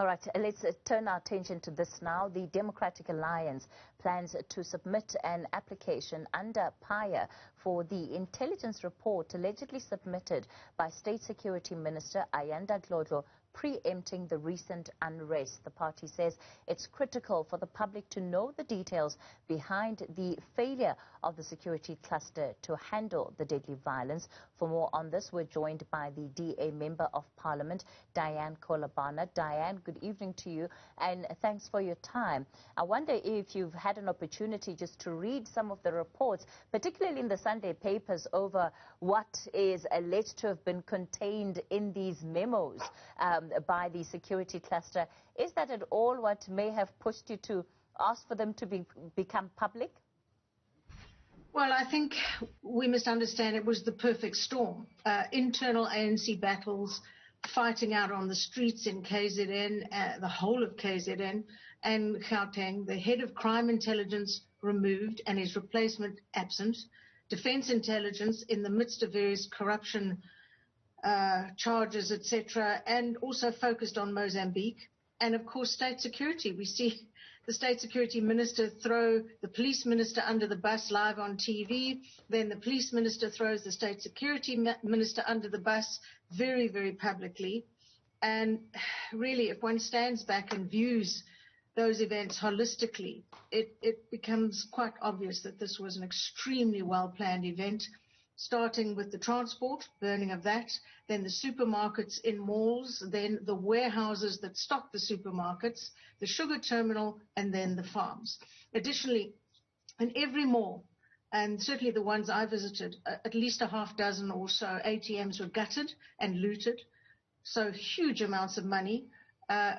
All right, let's turn our attention to this now. The Democratic Alliance plans to submit an application under PAIA for the intelligence report allegedly submitted by State Security Minister Ayanda Dlodlo preempting the recent unrest. The party says it's critical for the public to know the details behind the failure of the security cluster to handle the deadly violence. For more on this, we're joined by the DA Member of Parliament, Dianne Barnard. Dianne, good evening to you, and thanks for your time. I wonder if you've had an opportunity just to read some of the reports, particularly in the Sunday papers, over what is alleged to have been contained in these memos by the security cluster. Is that at all what may have pushed you to ask for them to become public? Well, I think we must understand it was the perfect storm. Internal ANC battles, fighting out on the streets in KZN, the whole of KZN and Gauteng, the head of crime intelligence removed and his replacement absent, defense intelligence in the midst of various corruption charges, etc., and also focused on Mozambique, and of course state security. We see the state security minister throw the police minister under the bus live on TV, then the police minister throws the state security minister under the bus very, very publicly. And really, if one stands back and views those events holistically, it becomes quite obvious that this was an extremely well-planned event, starting with the transport, burning of that, then the supermarkets in malls, then the warehouses that stock the supermarkets, the sugar terminal, and then the farms. Additionally, in every mall, and certainly the ones I visited, at least a half dozen or so ATMs were gutted and looted, so huge amounts of money,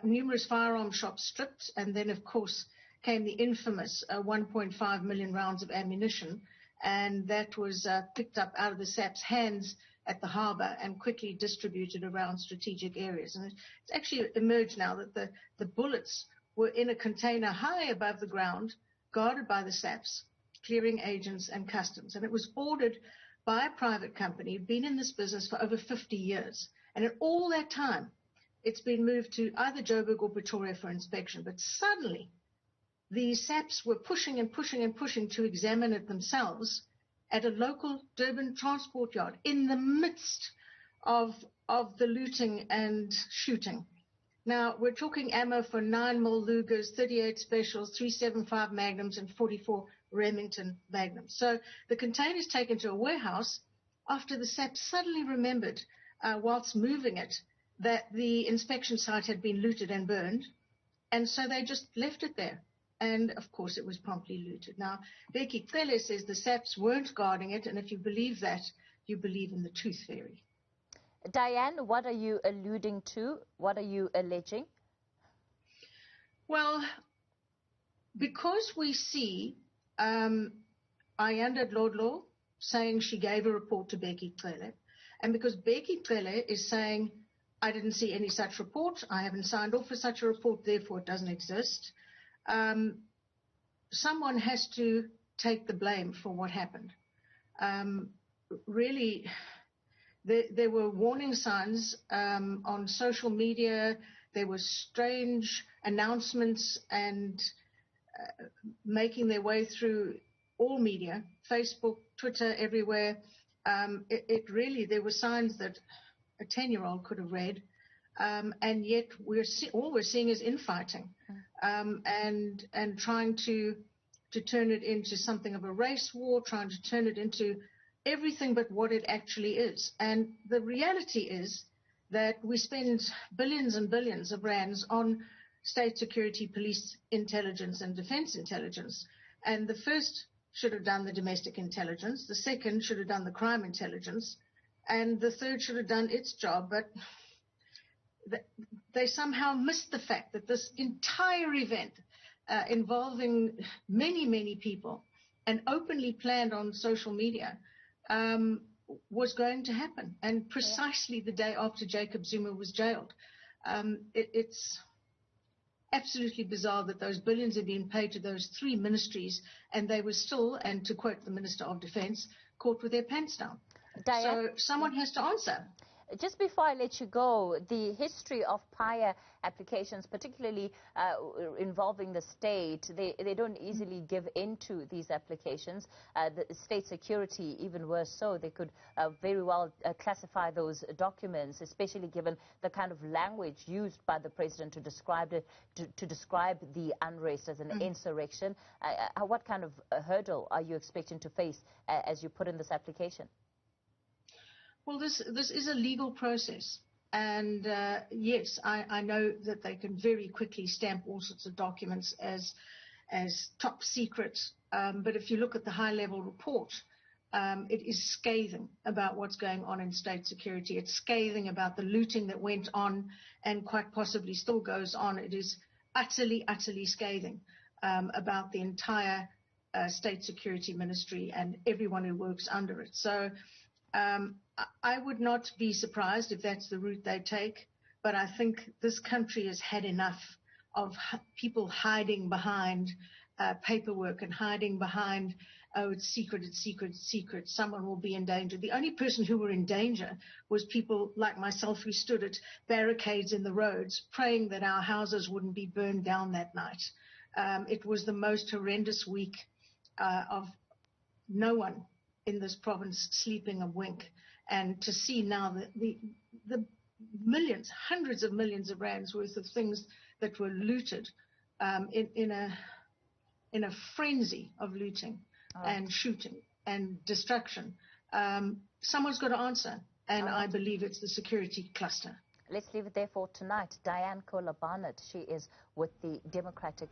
numerous firearm shops stripped, and then, of course, came the infamous 1.5 million rounds of ammunition, and that was picked up out of the SAP's hands at the harbour and quickly distributed around strategic areas. And it's actually emerged now that the bullets were in a container high above the ground, guarded by the SAPs, clearing agents and customs. And it was ordered by a private company, been in this business for over 50 years. And in all that time, it's been moved to either Joburg or Pretoria for inspection. But suddenly, the SAPs were pushing and pushing and pushing to examine it themselves at a local Durban transport yard in the midst of the looting and shooting. Now, we're talking ammo for 9mm Lugers, 38 Specials, 375 Magnums, and 44 Remington Magnums. So the container's taken to a warehouse after the SAP suddenly remembered, whilst moving it, that the inspection site had been looted and burned, and so they just left it there. And, of course, it was promptly looted. Now, Becky Kohler says the SAPs weren't guarding it, and if you believe that, you believe in the tooth fairy. Dianne, what are you alluding to? What are you alleging? Well, because we see Ayanda Dlodlo saying she gave a report to Becky Kohler, and because Becky Kohler is saying, I didn't see any such report, I haven't signed off for such a report, therefore it doesn't exist, someone has to take the blame for what happened. Really, there were warning signs on social media. There were strange announcements and making their way through all media, Facebook, Twitter, everywhere. There were signs that a 10-year-old could have read, and yet all we're seeing is infighting. And trying to turn it into something of a race war, trying to turn it into everything but what it actually is. And the reality is that we spend billions and billions of rands on state security, police intelligence and defense intelligence. And the first should have done the domestic intelligence, the second should have done the crime intelligence, and the third should have done its job. But they somehow missed the fact that this entire event involving many, many people and openly planned on social media was going to happen, and precisely the day after Jacob Zuma was jailed. It's absolutely bizarre that those billions have been paid to those three ministries, and they were still, and to quote the Minister of Defence, caught with their pants down. Dianne, so someone has to answer. Just before I let you go, the history of PAIA applications, particularly involving the state, they don't easily give into these applications. The state security, even worse so, they could very well classify those documents, especially given the kind of language used by the president to describe it, to describe the unrest as an insurrection. What kind of hurdle are you expecting to face as you put in this application? Well, this is a legal process, and yes, I know that they can very quickly stamp all sorts of documents as top secret, but if you look at the high-level report, it is scathing about what's going on in state security. It's scathing about the looting that went on and quite possibly still goes on. It is utterly, utterly scathing about the entire state security ministry and everyone who works under it. So I would not be surprised if that's the route they take, but I think this country has had enough of people hiding behind paperwork and hiding behind, oh, it's secret, it's secret, it's secret, someone will be in danger. The only person who were in danger was people like myself who stood at barricades in the roads praying that our houses wouldn't be burned down that night. It was the most horrendous week of no one in this province sleeping a wink. And to see now the millions, hundreds of millions of rands worth of things that were looted in a frenzy of looting and shooting and destruction, someone's got to answer. And I believe it's the security cluster. Let's leave it there for tonight. Dianne Kohler, Barnard, she is with the Democratic